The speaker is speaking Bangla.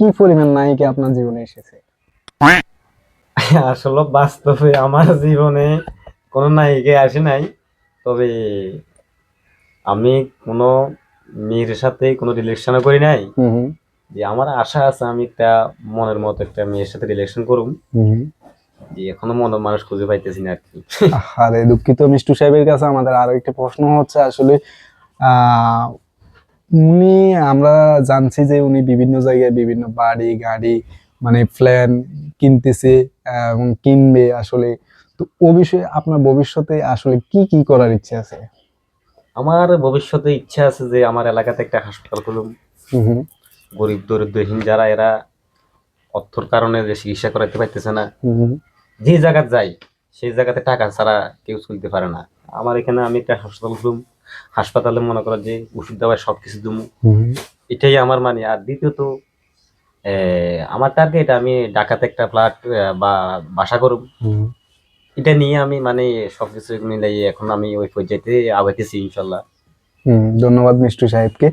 কি পরিমাণ নায়িকা আপনার জীবনে এসেছে? আসলে বাস্তবে আমার জীবনে কোনো নায়িকা আসে নাই। তবে আমি কোনো মেয়ের সাথে কোনো রিলেশনও করি নাই। হুম হুম যে আমার আশা আছে আমি একটা মনের মতো একটা মেয়ের সাথে রিলেশন করুম। হুম। যে এখনো মনের মানুষ খুঁজে পাইতেছি না আরকি। আরে দুঃখিত, মিষ্টু সাহেবের কাছে আমাদের আরো একটা প্রশ্ন হচ্ছে আসলে আহ উনি, আমরা জানছি যে উনি বিভিন্ন জায়গায় বিভিন্ন বাড়ি গাড়ি মানে প্ল্যান কিনতেছে এবং কিনবে আসলে। তো ও বিষয়ে আপনার ভবিষ্যতে আসলে কি কি করার ইচ্ছে আছে? আমার ভবিষ্যতে ইচ্ছা আছে যে আমার এলাকাতে একটা হাসপাতাল খুলুম। হুম হুম গরিব দরিদ্রহীন যারা এরা অর্থর কারণে যে চিকিৎসা করাতে পারতেছে না, হুম যে জায়গায় যাই সেই জায়গাতে টাকা ছাড়া কেউ চলতে পারে না। আমার এখানে আমি একটা হাসপাতাল খুলুম। হাসপাতালে মনে করো যে ওষুধ দেওয়া সবকিছু দিমু। হুম এটাই আমার মানে। আর দ্বিতীয়ত আমার টার্গেট আমি ঢাকাতে একটা ফ্ল্যাট বা বাসা করব। হুম। এটা নিয়ে আমি মানে সবকিছু মিলাই এখন আমি ওই পর্যায়ে আগাইতেছি ইনশাল্লাহ। ধন্যবাদ মিষ্টু সাহেবকে।